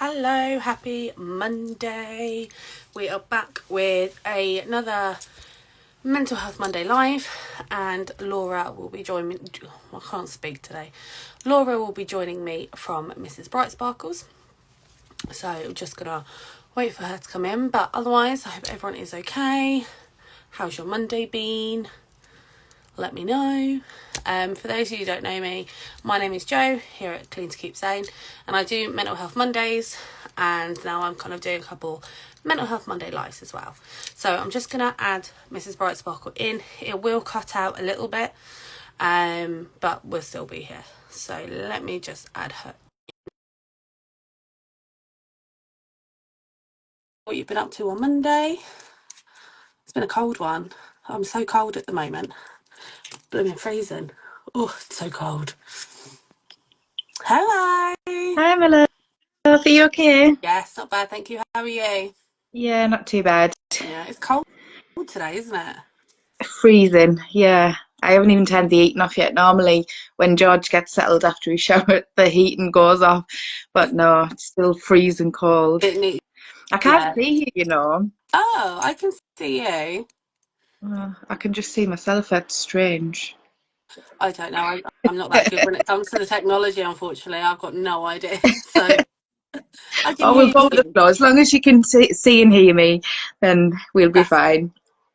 Hello, happy Monday. We are back with another Mental Health Monday live, and Laura will be joining me. I can't speak today. Laura will be joining me from Mrs. Bright Sparkles. So just gonna wait for her to come in, but otherwise I hope everyone is okay. How's your Monday been? Let me know. For those of you who don't know me, my name is Jo here at Clean to Keep Sane, and I do Mental Health Mondays, and now I'm kind of doing a couple Mental Health Monday lives as well. So I'm just going to add Mrs. Bright Sparkle in. It will cut out a little bit, but we'll still be here. So let me just add her. What you've been up to on Monday? It's been a cold one. I'm so cold at the moment. Blooming freezing. Oh, it's so cold. Hello. Hi, my love. Are you okay? Yes, not bad, thank you. How are you? Yeah, not too bad. Yeah, it's cold today, isn't it? Freezing. Yeah, I haven't even turned the heating off yet. Normally, when George gets settled after he showered, the heating goes off. But no, it's still freezing cold. It needs, I can't yeah. see you. Oh, I can see you. I can just see myself. That's strange. I don't know. I'm not that good when it comes to the technology, unfortunately. I've got no idea. So I can Oh, we'll hear go with the you. flow. As long as you can see and hear me, then we'll be That's fine.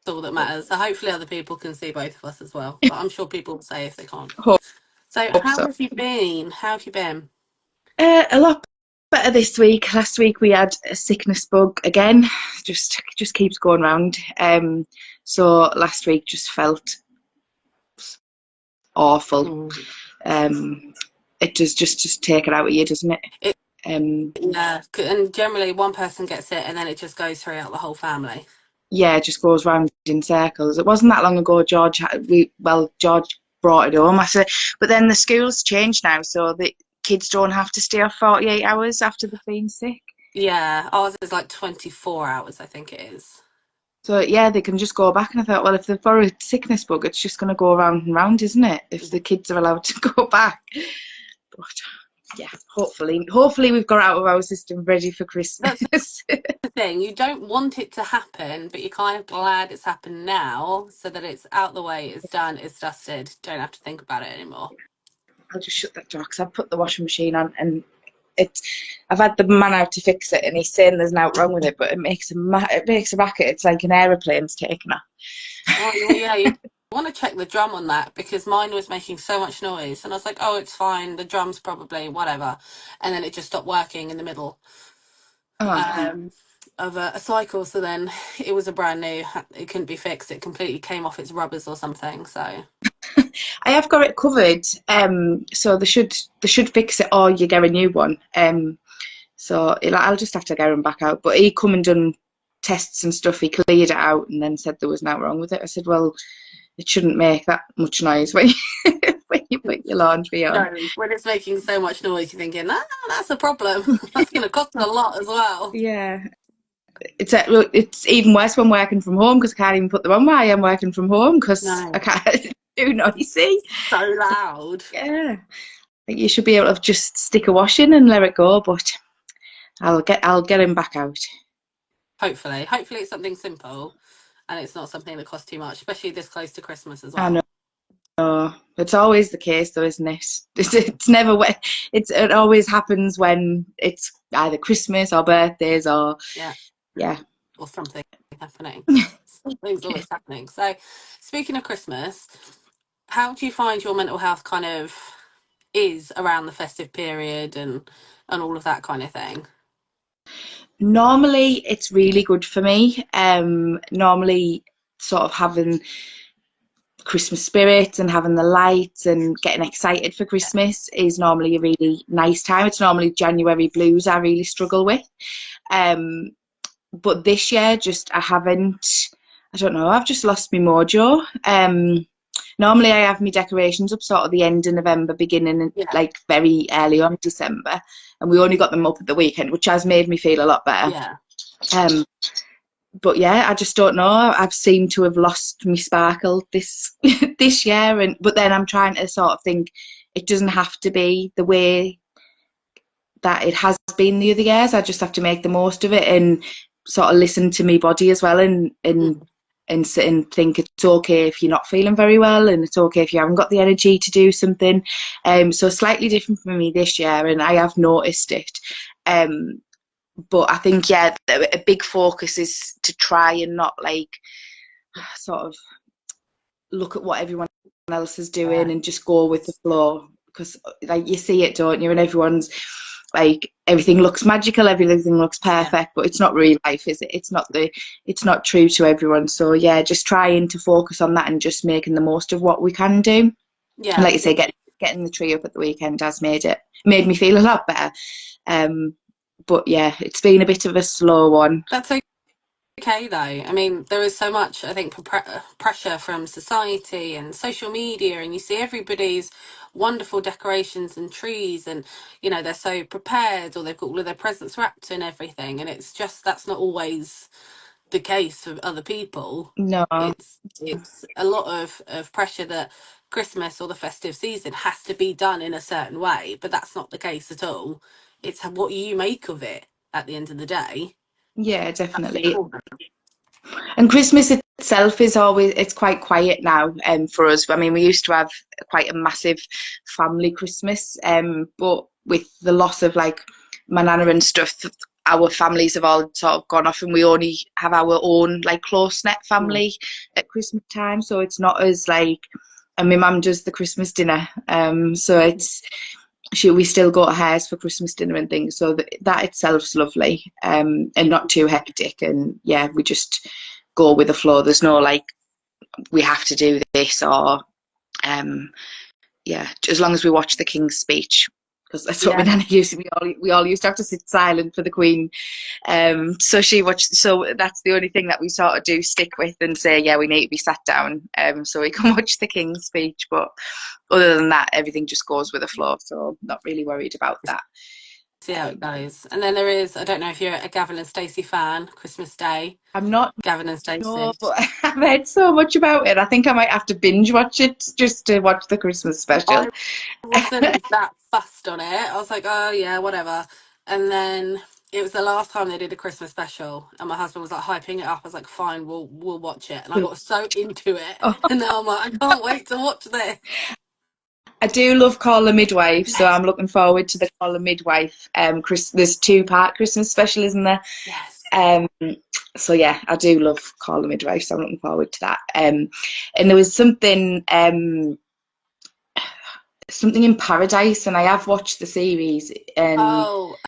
all that matters. So hopefully other people can see both of us as well. But I'm sure people will say if they can't. Hope, So hope how so. have you been? How have you been? A lot better this week. Last week we had a sickness bug again. Just keeps going round. So last week just felt awful. Mm. It does just take it out of you, doesn't it? It, Um, yeah, and generally one person gets it and then it just goes throughout the whole family. yeah, it just goes round in circles. It wasn't that long ago. George brought it home. I said, but then the school's changed now, so the kids don't have to stay off 48 hours after they've been sick. Yeah, ours is like 24 hours, I think it is. So yeah, they can just go back. And I thought, well, if they've got a sickness bug, it's just going to go round and round, isn't it? If the kids are allowed to go back. But yeah, hopefully we've got out of our system ready for That's Christmas. the thing. You don't want it to happen, but you're kind of glad it's happened now so that it's out the way, it's done, it's dusted. Don't have to think about it anymore. I'll just shut that door because I've put the washing machine on and it's. I've had the man out to fix it and he's saying there's nothing wrong with it, but it makes a racket. It's like an aeroplane's taken off. Oh, yeah, you want to check the drum on that because mine was making so much noise. And I was like, oh, it's fine. The drum's probably whatever. And then it just stopped working in the middle Oh. um, of a cycle. So then it was a brand new, it couldn't be fixed. It completely came off its rubbers or something. So, I have got it covered, so they should fix it or you get a new one. So I'll just have to get him back out. But he come and done tests and stuff. He cleared it out and then said there was nothing wrong with it. I said, well, it shouldn't make that much noise when you, when you put your laundry on. no, when it's making so much noise, you're thinking, ah, that's a problem. That's going to cost a lot as well. Yeah, it's even worse when working from home because I can't even put them on while I'm working from home because I No, can't do noisy. so loud. Yeah, like you should be able to just stick a wash in and let it go. But I'll get him back out. Hopefully it's something simple and it's not something that costs too much, especially this close to Christmas as I know. well. It's always the case, though, isn't it? It's never when it always happens when it's either Christmas or birthdays or Yeah, yeah. or something happening. Something's always happening. So, speaking of Christmas, how do you find your mental health kind of is around the festive period and all of that kind of thing? Normally, it's really good for me. Normally, sort of having Christmas spirit and having the lights and getting excited for Christmas is normally a really nice time. It's normally January blues I really struggle with. Um, but this year, just I haven't. I don't know. I've just lost my mojo. Normally, I have my decorations up sort of the end of November, beginning Yeah, like very early on December, and we only got them up at the weekend, which has made me feel a lot better. yeah. Um, but yeah, I just don't know. I've seemed to have lost my sparkle this this year, and but then I'm trying to sort of think it doesn't have to be the way that it has been the other years. I just have to make the most of it and sort of listen to my body as well, and sit and think it's okay if you're not feeling very well, and it's okay if you haven't got the energy to do something. So slightly different for me this year, and I have noticed it. Um, but I think, yeah, a big focus is to try and not like sort of look at what everyone else is doing Yeah. and just go with the flow, because like you see it, don't you? And everyone's like, everything looks magical, everything looks Yeah. perfect, but it's not real life, is it? It's not true to everyone. So yeah, just trying to focus on that and just making the most of what we can do. And Yeah. like you say, getting the tree up at the weekend has made me feel a lot better. Um, but yeah, it's been a bit of a slow one. That's okay though. I mean, there is so much, I think, pressure from society and social media, and you see everybody's wonderful decorations and trees, and they're so prepared, or they've got all of their presents wrapped and everything, and it's just that's not always the case for other people. No, It's a lot of pressure that Christmas or the festive season has to be done in a certain way, but that's not the case at all. It's what you make of it at the end of the day. yeah, That's definitely. important. And Christmas itself is always, it's quite quiet now, for us. I mean, we used to have quite a massive family Christmas, but with the loss of like my nana and stuff, our families have all sort of gone off, and we only have our own like close knit Mm. family at Christmas time. So it's not as like, and my mum does the Christmas dinner, so it's we still go to hers for Christmas dinner and things. So that itself's lovely, and not too hectic. And yeah, we just go with the flow. There's no like, we have to do this, or um, yeah, as long as we watch the King's Speech, because that's what my Yeah. nana used to. We all used to have to sit silent for the Queen. So she watched. So that's the only thing that we sort of do stick with and say, yeah, we need to be sat down, so we can watch the King's Speech. But other than that, everything just goes with the flow. So not really worried about that. See how it Um, goes. And then there is, I don't know if you're a Gavin and Stacey fan, Christmas Day. I'm not. Gavin and No, Stacey. but I've heard so much about it. I think I might have to binge watch it just to watch the Christmas special. I wasn't that fussed on it. I was like, oh yeah, whatever. And then it was the last time they did a Christmas special, and my husband was like hyping it up. I was like, fine, we'll watch it. And I got so into it, Oh, and now I'm like, I can't wait to watch this. I do love Call the Midwife, so Yes, I'm looking forward to the Call the Midwife. There's two-part Christmas special, isn't there? yes. Um, so yeah, I do love Call the Midwife, so I'm looking forward to that. And there was something in Paradise, and I have watched the series, and Oh,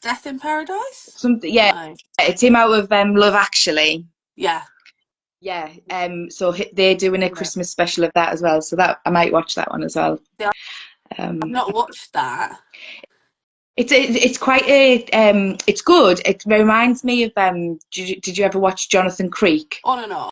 Death in Paradise? something, yeah, No. it's him out of Love Actually. Yeah. Yeah, so they're doing a Yeah. Christmas special of that as well, so that I might watch that one as well. See, I've Um, not watched that. it's quite it's good. It reminds me of did you ever watch Jonathan Creek? On and off.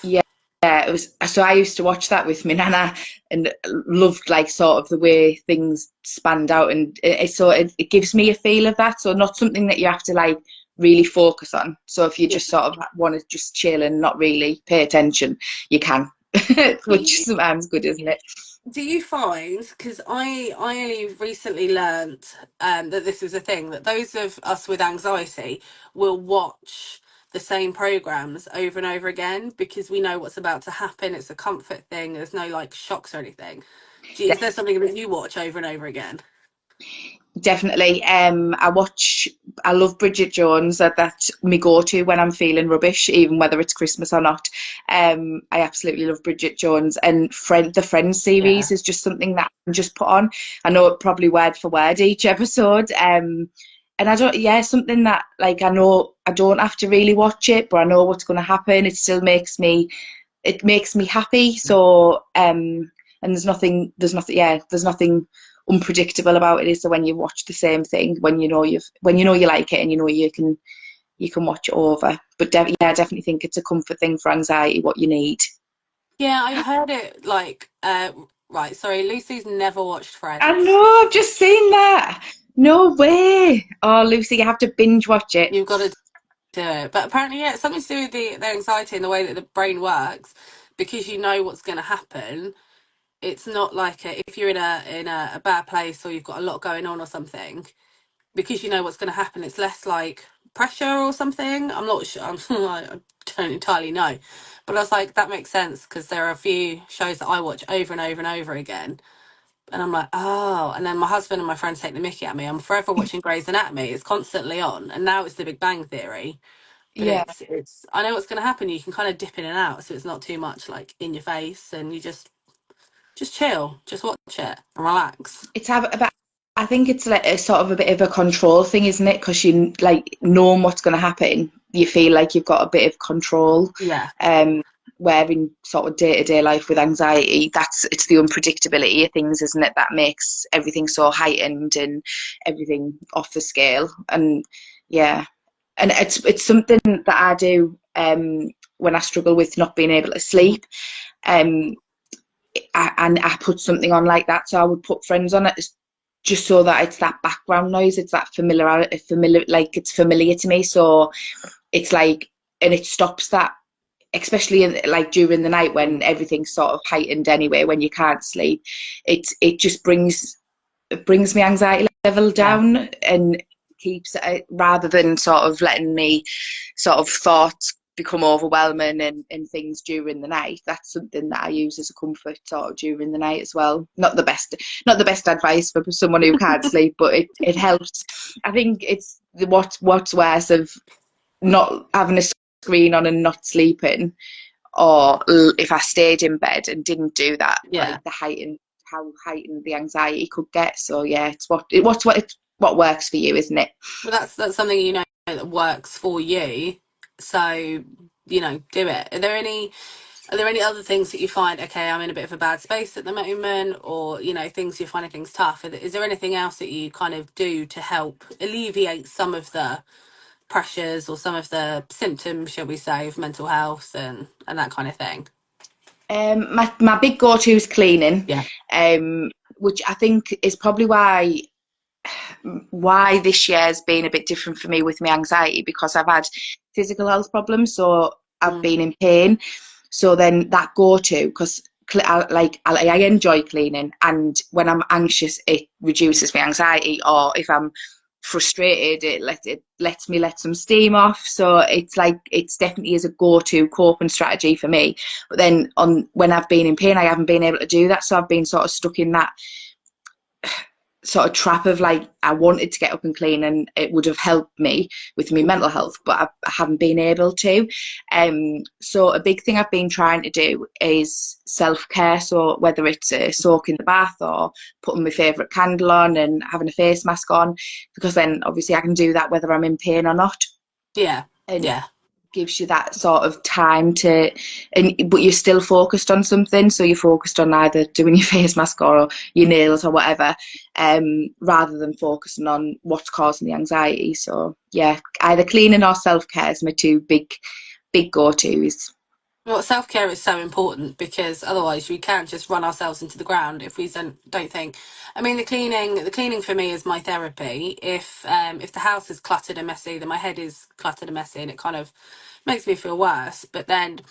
Yeah, yeah, it was. So I used to watch that with my nana and loved like sort of the way things spanned out, and it gives me a feel of that. So not something that you have to like really focus on. So if you Yeah. just sort of want to just chill and not really pay attention, you can, Do which you, is sometimes good, isn't it? do you find, because I only recently learnt that this is a thing, that those of us with anxiety will watch the same programs over and over again because we know what's about to happen. It's a comfort thing. There's no like shocks or anything. Is there something that you watch over and over again? Definitely. I love Bridget Jones. That's my go-to when I'm feeling rubbish, even whether it's Christmas or not. I absolutely love Bridget Jones, and the Friends Yeah. series is just something that I can just put on. I know it probably word for word each episode. And I don't, yeah, something that like I know I don't have to really watch it, but I know what's going to happen. It makes me happy. So, and there's nothing unpredictable about it. Is so when you watch the same thing, when you know you like it, and you know you can watch it over. But yeah, I definitely think it's a comfort thing for anxiety. What you need. Yeah, I've heard it like right, sorry, Lucy's never watched I Friends. know. I've just seen that. No way. Oh, Lucy, you have to binge watch it. You've got to do it. But apparently, yeah, it's something to do with the anxiety and the way that the brain works because you know what's going to happen. it's not like if you're in a bad place or you've got a lot going on or something, because you know what's going to happen. It's less like pressure or something. I'm not sure. I don't entirely know, but I was like, that makes sense because there are a few shows that I watch over and over and over again, and I'm like, oh. And then my husband and my friends take the mickey at me. I'm forever watching Grey's Anatomy. It's constantly on, and now it's The Big Bang Theory. But Yeah. it's I know what's going to happen. You can kind of dip in and out, so it's not too much like in your face, and you just chill, just watch it and relax. It's have about, I think it's like a sort of a bit of a control thing, isn't it? Because you like knowing what's going to happen, you feel like you've got a bit of control. Yeah, Um, where in sort of day-to-day life with anxiety, it's the unpredictability of things, isn't it, that makes everything so heightened and everything off the scale. And yeah, and it's something that I do when I struggle with not being able to sleep. Um, and I put something on like that. So I would put Friends on it just so that it's that background noise. It's that familiar, like it's familiar to me. So it's like, and it stops that, especially like during the night when everything's sort of heightened anyway, when you can't sleep. It just brings my anxiety level yeah. down and keeps it, rather than sort of letting me sort of thoughts become overwhelming and things during the night. That's something that I use as a comfort sort of during the night as well. Not the best advice for someone who can't sleep, but it helps. I think it's what's worse of not having a screen on and not sleeping, or if I stayed in bed and didn't do that, Yeah. like how heightened the anxiety could get. So yeah, it's what works for you, isn't it? Well, that's something you know that works for you. So, do it. Are there any other things that you find, okay, I'm in a bit of a bad space at the moment, or, things you're finding things tough? Is there anything else that you kind of do to help alleviate some of the pressures or some of the symptoms, shall we say, of mental health and that kind of thing? My big go-to is cleaning, Yeah. which I think is probably why this year has been a bit different for me with my anxiety, because I've had physical health problems, so I've Mm. been in pain. So then that go-to, because I enjoy cleaning, and when I'm anxious, it reduces my anxiety, or if I'm frustrated, it lets me let some steam off. So it's definitely is a go-to coping strategy for me. But then on when I've been in pain, I haven't been able to do that, so I've been sort of stuck in that sort of trap of like I wanted to get up and clean and it would have helped me with my mental health, but I haven't been able to. So a big thing I've been trying to do is self-care. So whether it's a soak in the bath or putting my favourite candle on and having a face mask on, because then obviously I can do that whether I'm in pain or not. Yeah. And Yeah. gives you that sort of time to, and but you're still focused on something, so you're focused on either doing your face mask or your nails or whatever, rather than focusing on what's causing the anxiety. So yeah, either cleaning or self-care is my two big go-to's. Well, self care is so important because otherwise we can't just run ourselves into the ground if we don't think. I mean, the cleaning for me is my therapy. If the house is cluttered and messy, then my head is cluttered and messy, and it kind of makes me feel worse. But then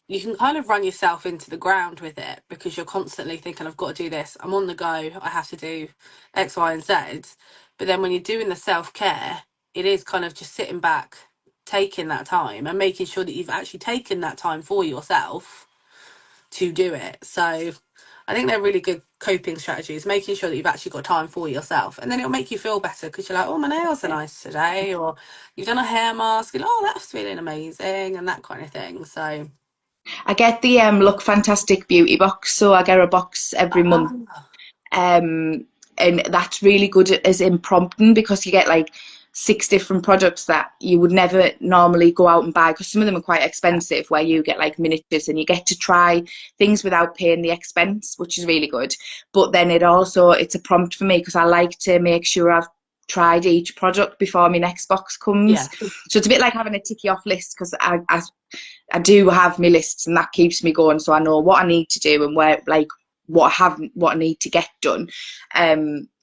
you can kind of run yourself into the ground with it because you're constantly thinking, I've got to do this. I'm on the go. I have to do X, Y, and Z. But then when you're doing the self care, it is kind of just sitting back, taking that time and making sure that you've actually taken that time for yourself to do it. So I think they're really good coping strategies, making sure that you've actually got time for yourself. And then it'll make you feel better because you're like, oh, my nails are nice today. Or you've done a hair mask and, oh, that's feeling amazing and that kind of thing. So, I get the Look Fantastic beauty box, so I get a box every month. ah, um, and that's really good as in prompting, because you get like 6 different products that you would never normally go out and buy, because some of them are quite yeah, expensive, where you get like miniatures and you get to try things without paying the expense, which is really good. But then it's a prompt for me, because I like to make sure I've tried each product before my next box yeah, comes. So it's a bit like having a ticky off list, because I do have my lists and that keeps me going, so I know what I need to do and where, like, what I need to get done.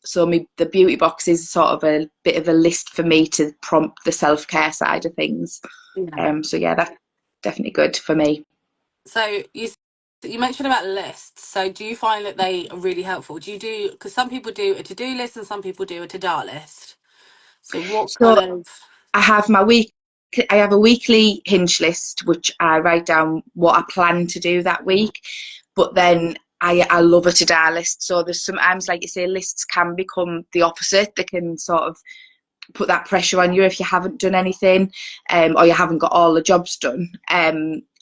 So the beauty box is sort of a bit of a list for me to prompt the self-care side of things. yeah. So yeah, that's definitely good for me. So you you mentioned about lists. So do you find that they are really helpful? Do you do, because some people do a to-do list and some people do a to-do list. So what So kind of, I have I have a weekly hinge list, which I write down what I plan to do that week. But then I love a to-do list. So there's sometimes, like you say, lists can become the opposite. They can sort of put that pressure on you if you haven't done anything, or you haven't got all the jobs done.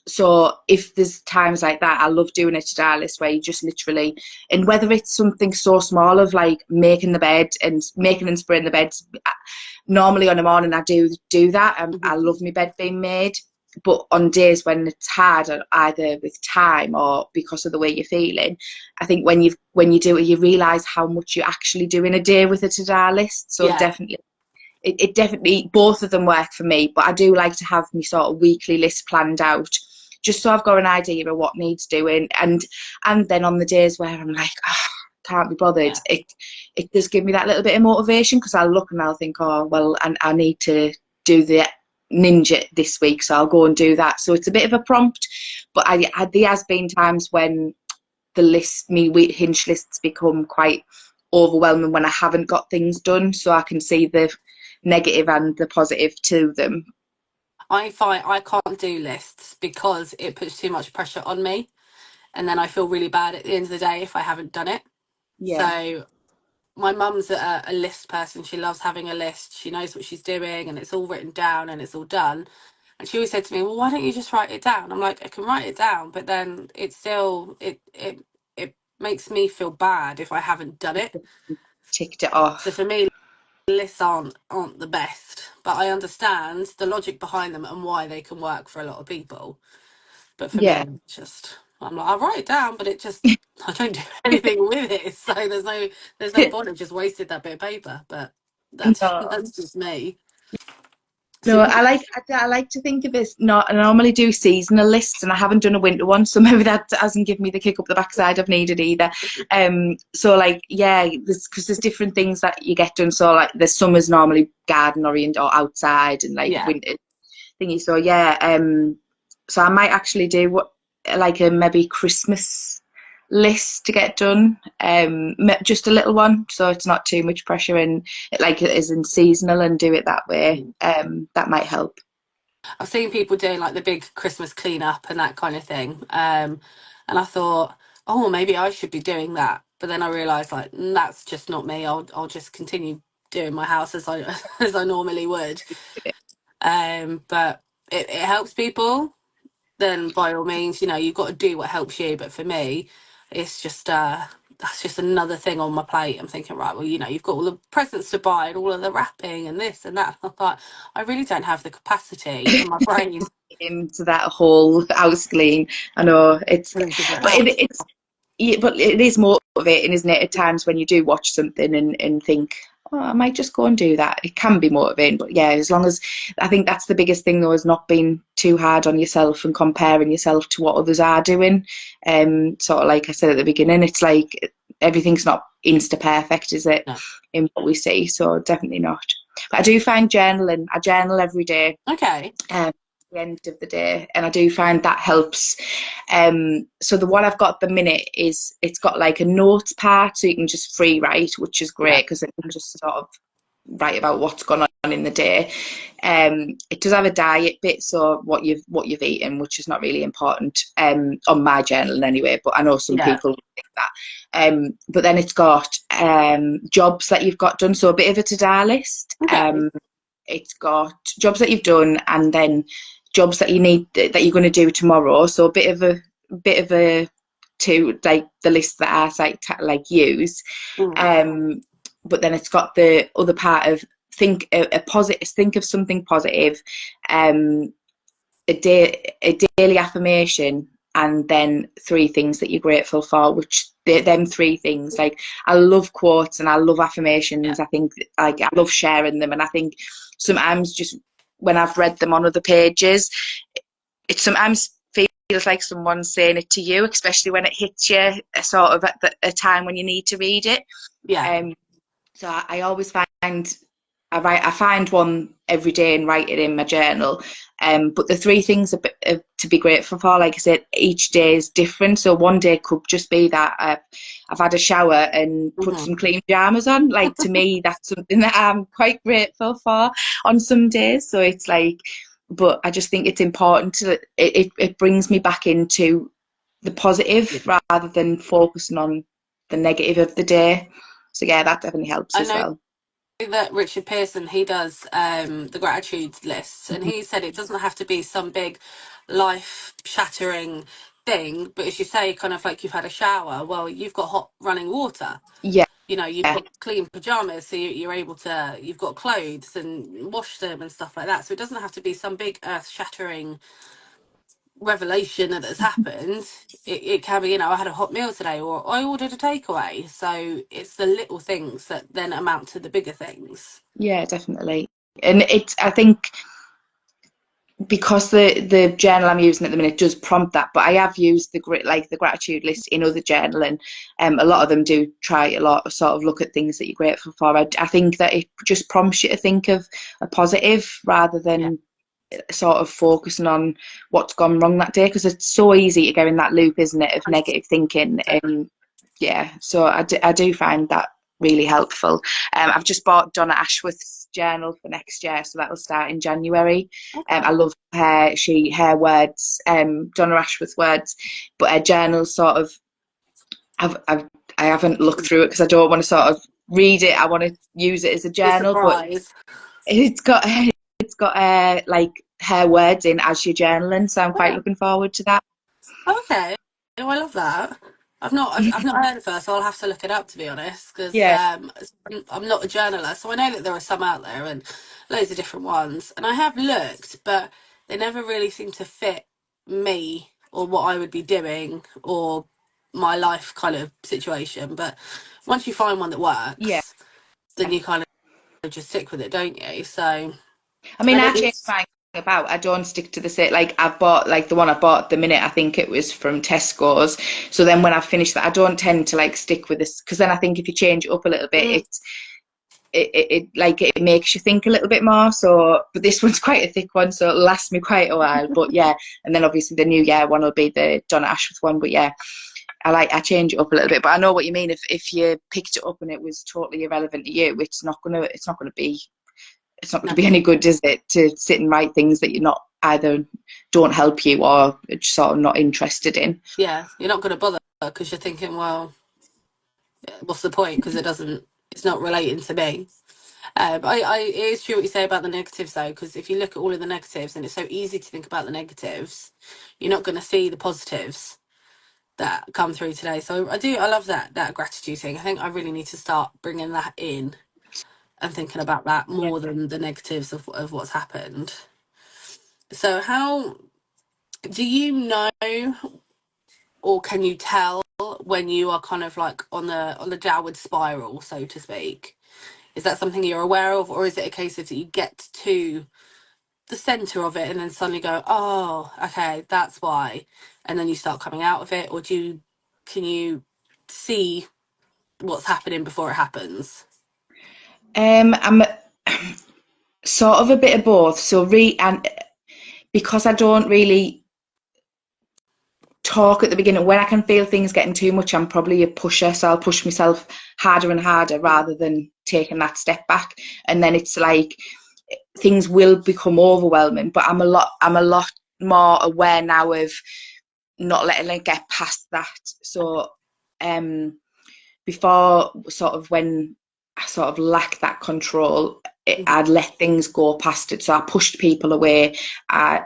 So if there's times like that, I love doing a to-do list where you just literally, and whether it's something so small of like making the bed and making and spraying the bed. Normally on a morning I do that. I love my bed being made. But on days when it's hard, either with time or because of the way you're feeling, I think when you do it, you realise how much you actually do in a day with a to-do list. So yeah. definitely, it definitely, both of them work for me. But I do like to have my sort of weekly list planned out, just so I've got an idea of what needs doing. And then on the days where I'm like, oh, can't be bothered, Yeah. it does give me that little bit of motivation, because I'll look and I'll think, oh well, and I need to do the ninja this week, so I'll go and do that. So it's a bit of a prompt. But there has been times when me hinge lists become quite overwhelming when I haven't got things done, so I can see the negative and the positive to them. I find I can't do lists because it puts too much pressure on me, and then I feel really bad at the end of the day if I haven't done it. Yeah. So my mum's a list person. She loves having a list. She knows what she's doing and it's all written down and it's all done. And she always said to me, well, why don't you just write it down? I'm like, I can write it down, but then it's still, it makes me feel bad if I haven't done it. Ticked it So off. for me, lists aren't the best, but I understand the logic behind them and why they can work for a lot of people. But for Yeah. me, it's just I'm like, I write it down, but it just I don't do anything with it. So there's no point. I've just wasted that bit of paper. But that's No. that's just me. So No, I like to think of it. Not, I normally do seasonal lists, and I haven't done a winter one, so maybe that hasn't given me the kick up the backside I've needed either. So like, yeah, because there's different things that you get done. So like, the summer's normally garden oriented or outside, and like yeah, winter thingy. So yeah, so I might actually do what, like a maybe Christmas list to get done, just a little one, so it's not too much pressure, and like it is in seasonal, and do it that way. That might help. I've seen people doing like the big Christmas cleanup and that kind of thing. And I thought, oh, maybe I should be doing that. But then I realised like that's just not me. I'll just continue doing my house as I as I normally would. But it helps people, then by all means, you've got to do what helps you. But for me, it's just that's just another thing on my plate. I'm thinking, right, well, you've got all the presents to buy and all of the wrapping and this and that. I thought, I really don't have the capacity in my brain. Into that whole house clean, I know it's, Really figure it but out. it's, yeah, but it is motivating, isn't it? At times when you do watch something and think, oh, I might just go and do that. It can be motivating, but yeah, as long as, I think that's the biggest thing though, is not being too hard on yourself and comparing yourself to what others are doing. Sort of like I said at the beginning, it's like everything's not insta perfect, is it? No. In what we see, so definitely not. But I do find journaling. I journal every day. Okay. At the end of the day, and I do find that helps. So the one I've got at the minute is, it's got like a notes part, so you can just free write, which is Yeah. great because it can just sort of write about what's gone on in the day. It does have a diet bit, so what you've eaten, which is not really important on my journal anyway, but I know some Yeah. people think that. But then it's got jobs that you've got done, so a bit of a to-do list. Okay. It's got jobs that you've done, and then jobs that you need, that you're going to do tomorrow. So a bit of a to like the list that I like use. Mm. But then it's got the other part of think a positive, think of something positive, a daily affirmation, and then three things that you're grateful for, which them three things, like, I love quotes and I love Yeah. affirmations. I think, like, I love sharing them, and I think sometimes just when I've read them on other pages, it sometimes feels like someone's saying it to you, especially when it hits you sort of at a time when you need to read it. Yeah. So I always find I find one every day and write it in my journal. But the three things to be grateful for. Like I said, each day is different. So one day could just be that I've had a shower and put Hmm. some clean pajamas on. Like, to me, that's something that I'm quite grateful for on some days. So it's like, but I just think it's important to it brings me back into the positive rather than focusing on the negative of the day. So yeah, that definitely helps I as know well. that Richard Pearson, he does the gratitude lists, and Mhm. he said it doesn't have to be some big life shattering thing, but as you say, kind of like you've had a shower, well, you've got hot running water, Yeah, you know, you've got clean pajamas, so you're able to, you've got clothes and wash them and stuff like that, so it doesn't have to be some big earth shattering revelation that has happened. It can be, you know, I had a hot meal today, or I ordered a takeaway. So it's the little things that then amount to the bigger things. yeah, definitely. And it's, I think, because the journal I'm using at the minute does prompt that, but I have used the gratitude list in other journaling. A lot of them do try a lot of sort of look at things that you're grateful for. I think that it just prompts you to think of a positive rather Yeah. than sort of focusing on what's gone wrong that day, because it's so easy to go in that loop, isn't it, of negative thinking. Yeah, so I do find that really helpful. I've just bought Donna Ashworth's journal for next year, so that'll start in January. Okay. I love her words, Donna Ashworth words, but her journal sort of, I haven't looked through it because I don't want to sort of read it. I want to use it as a The journal, but surprise. it's got like her words in as you're journaling, so I'm quite looking forward to that. Okay. Oh, I love that. I've not heard of her, so I'll have to look it up to be honest, because Yeah, I'm not a journaler, so I know that there are some out there and loads of different ones, and I have looked, but they never really seem to fit me or what I would be doing or my life kind of situation. But once you find one that yeah. works, then you kind of just stick with it, don't you? So I mean, I know I change it's mine about. I don't stick to the same. Like, I've bought, like, the one I bought at the minute, I think it was from Tesco's. So then when I finish that, I don't tend to like stick with this, because then I think if you change it up a little bit, mm, it makes you think a little bit more. So, but this one's quite a thick one, so it'll last me quite a while. But yeah, and then obviously the New Year one will be the Donna Ashworth one. But yeah, I change it up a little bit. But I know what you mean. If you picked it up and it was totally irrelevant to you, it's not going to no, be any good, is it, to sit and write things that you're not, either don't help you or sort of not interested in. yeah, you're not going to bother because you're thinking, well, what's the point? Because it's not relating to me. It is true what you say about the negatives though, because if you look at all of the negatives, and it's so easy to think about the negatives, you're not going to see the positives that come through today. So I love that gratitude thing. I think I really need to start bringing that in and thinking about that Yeah. more than the negatives of what's happened. So how do you know, or can you tell when you are kind of like on the downward spiral, so to speak? Is that something you're aware of, or is it a case of that you get to the center of it and then suddenly go, oh, okay, that's why, and then you start coming out of it, or can you see what's happening before it happens? I'm sort of a bit of both. So and because I don't really talk at the beginning, when I can feel things getting too much, I'm probably a pusher, so I'll push myself harder and harder Mm. rather than taking that step back. And then it's like things will become overwhelming, but I'm a lot more aware now of not letting it get past that. So um before, sort of when I sort of lacked that control, Mhm. I'd let things go past it. So I pushed people away. I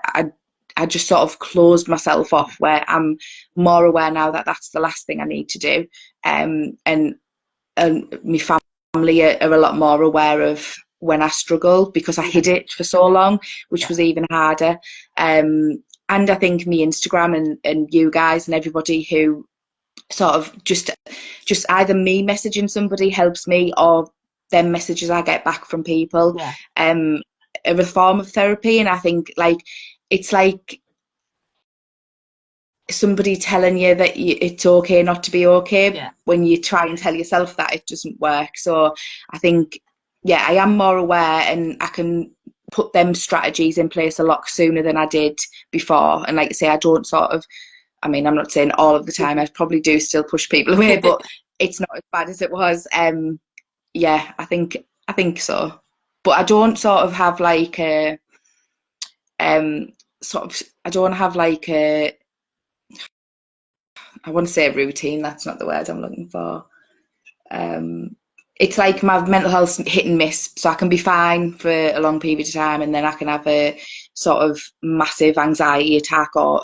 just sort of closed myself off, where I'm more aware now that that's the last thing I need to do. And my family are a lot more aware of when I struggle, because I Yeah, hid it for so long, which yeah, was even harder. And I think me Instagram and you guys and everybody who sort of just either me messaging somebody helps me, or them messages I get back from people yeah, um are a form of therapy. And I think, like, it's like somebody telling you that it's okay not to be okay. yeah. When you try and tell yourself that, it doesn't work. So I think, yeah, I am more aware, and I can put them strategies in place a lot sooner than I did before. And like I say, I don't sort of, I mean, I'm not saying all of the time, I probably do still push people away, but it's not as bad as it was. Yeah, I think so. But I don't sort of have like a I don't have like a, I want to say a routine, that's not the word I'm looking for. Um, it's like my mental health's hit and miss, so I can be fine for a long period of time, and then I can have a sort of massive anxiety attack, or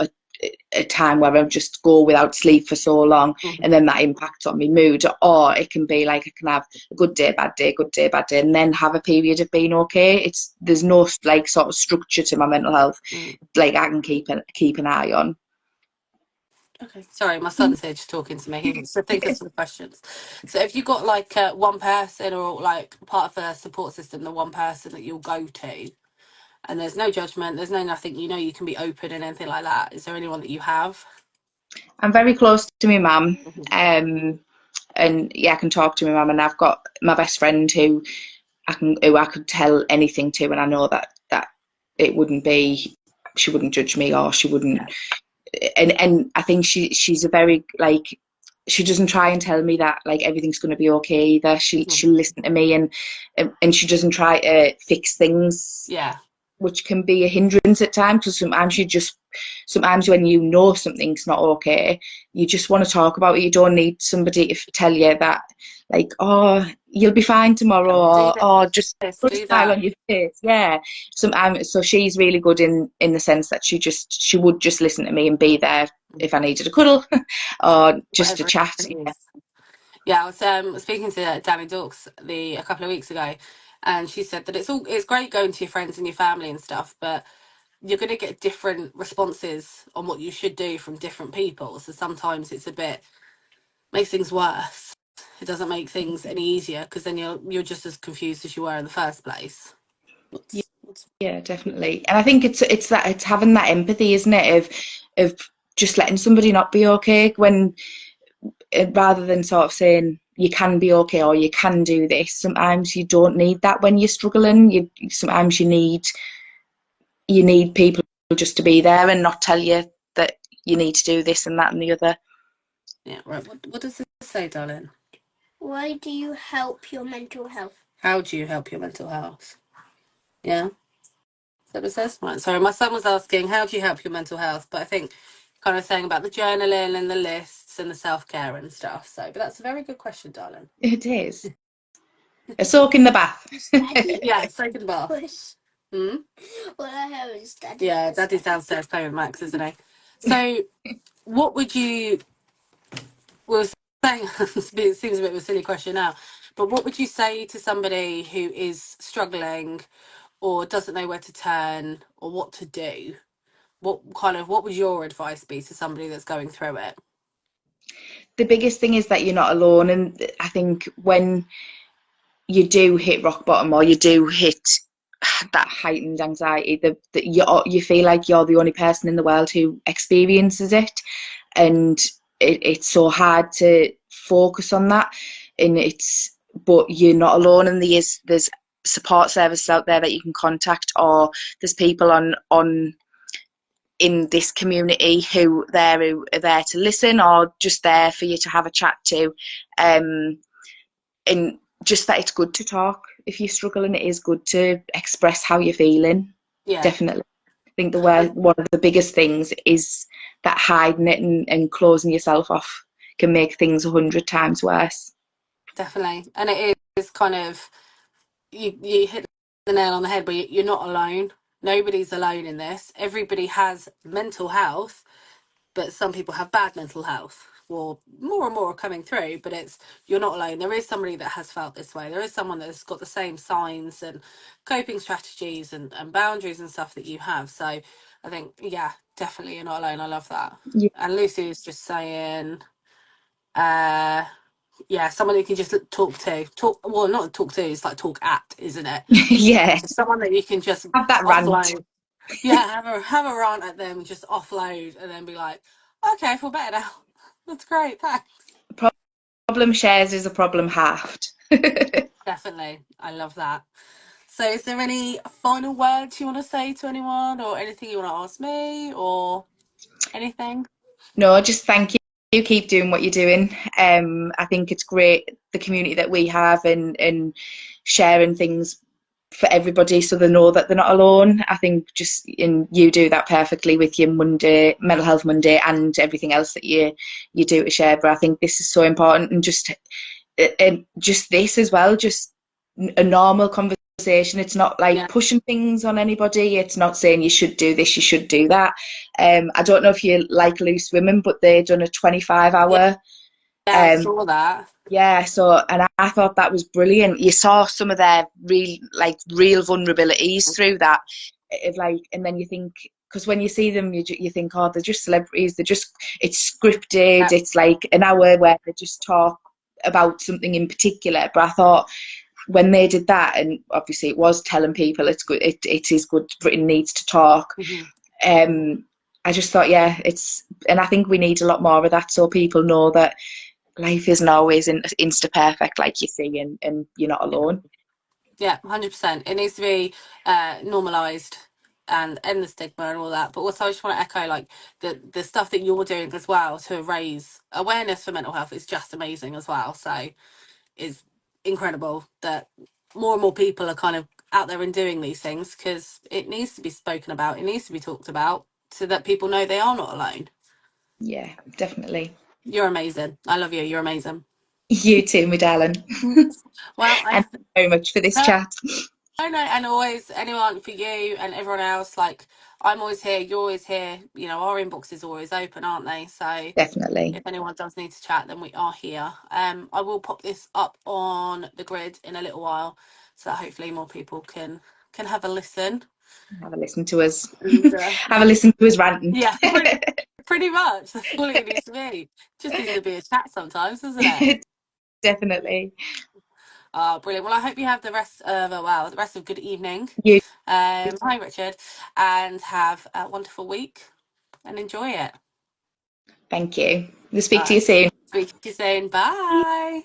a time where I just go without sleep for so long, and then that impacts on my mood. Or it can be like I can have a good day, bad day, good day, bad day, and then have a period of being okay. There's no like sort of structure to my mental health, like I can keep an eye on. Okay, sorry, my son's here just talking to me. He wants to think of some questions. So, if you got like one person or like part of a support system, the one person that you'll go to, and there's no judgment, there's no nothing, you know, you can be open and anything like that. Is there anyone that you have? I'm very close to my mum, and yeah, I can talk to my mum, and I've got my best friend who I could tell anything to, and I know that it wouldn't be, she wouldn't judge me, or she wouldn't. And I think she's a very like, she doesn't try and tell me that like everything's going to be okay either. She'll listen to me, and she doesn't try to fix things, Yeah. which can be a hindrance at times, because sometimes when you know something's not okay, you just want to talk about it. You don't need somebody to tell you that, like, oh, you'll be fine tomorrow, Do or oh, just this, put a do smile that. on your face. Yeah. So she's really good in the sense that she would just listen to me and be there if I needed a cuddle or just a Whatever chat. it is. Yeah, I was speaking to Danny Dawkes a couple of weeks ago, and she said that it's great going to your friends and your family and stuff, but you're going to get different responses on what you should do from different people. So sometimes it's a bit, makes things worse. It doesn't make things any easier, because then you're just as confused as you were in the first place. What's Yeah, definitely. And I think it's having that empathy, isn't it, of just letting somebody not be okay, when rather than sort of saying you can be okay or you can do this. Sometimes you don't need that when you're struggling. Sometimes you need people just to be there and not tell you that you need to do this and that and the other. Yeah, right. What does this say, darling? Why do you help your mental health? How do you help your mental health? Yeah. So it says, right. Sorry, my son was asking, how do you help your mental health? But I think kind of saying about the journaling and the lists and the self care and stuff. So, but that's a very good question, darling. It is. A soak in the bath. Yeah, second bath. Hmm? All I have is Daddy. Yeah, Daddy's downstairs playing with Max, isn't he? So, what would you? We were saying it seems a bit of a silly question now, but what would you say to somebody who is struggling or doesn't know where to turn or what to do? What would your advice be to somebody that's going through it? The biggest thing is that you're not alone, and I think when you do hit rock bottom, or you do hit that heightened anxiety, that you feel like you're the only person in the world who experiences it, and it's so hard to focus on that. And but you're not alone, and there's support services out there that you can contact, or there's people on in this community who are there to listen, or just there for you to have a chat to. And just that it's good to talk if you're struggling. It is good to express how you're feeling. Yeah. Definitely. I think one of the biggest things is that hiding it and closing yourself off can make things 100 times worse. Definitely. And it is kind of, you hit the nail on the head, but you're not alone. Nobody's alone in this. Everybody has mental health, but some people have bad mental health. Well, more and more are coming through, but you're not alone. There is somebody that has felt this way. There is someone that's got the same signs and coping strategies and boundaries and stuff that you have. So I think, yeah, definitely you're not alone. I love that. Yeah. And Lucy is just saying, yeah, someone you can just well, not talk to, it's like talk at, isn't it? Yeah. So someone that you can just Have that rant. offload. Yeah, have a rant at them, just offload, and then be like, okay, I feel better now. That's great, thanks. Problem shares is a problem halved. Definitely, I love that. So is there any final words you want to say to anyone, or anything you want to ask me, or anything? No, just thank you. You keep doing what you're doing. I think it's great the community that we have and sharing things for everybody so they know that they're not alone. I think just and you do that perfectly with your Monday Mental Health Monday and everything else that you do to share. But I think this is so important and just this as well, just a normal conversation. It's not like Yeah. pushing things on anybody. It's not saying you should do this, you should do that. I don't know if you like Loose Women, but they done a 25 Yeah, hour. I Um, saw that. yeah, so and I thought that was brilliant. You saw some of their real vulnerabilities through that, and then you think because when you see them, you think, oh, they're just celebrities. It's scripted. Yeah. It's like an hour where they just talk about something in particular. But I thought when they did that, and obviously it was telling people it's good. It is good. Britain needs to talk. Hmm. I just thought, yeah, and I think we need a lot more of that so people know that life isn't always insta perfect like you see, and you're not alone. Yeah, 100%. It needs to be normalized and end the stigma and all that. But also, I just want to echo like the stuff that you're doing as well to raise awareness for mental health is just amazing as well. So it's incredible that more and more people are kind of out there and doing these things because it needs to be spoken about. It needs to be talked about so that people know they are not alone. Yeah, definitely. You're amazing. I love you. You're amazing. You too, my darling. Well, And thank you very much for this no, chat. no, and always anyone for you and everyone else. Like I'm always here. You're always here. You know, our inbox is always open, aren't they? So Definitely. if anyone does need to chat, then we are here. I will pop this up on the grid in a little while, so that hopefully more people can have a listen. Have a listen to us. And Have a listen to us ranting. yeah, pretty much that's all it needs to be. Just needs to be a chat sometimes, doesn't it? Definitely. Brilliant. Well, I hope you have the rest of good evening. You. Hi, Richard, and have a wonderful week and enjoy it. Thank you. We'll All speak to right. you soon. Speak to you soon. Bye.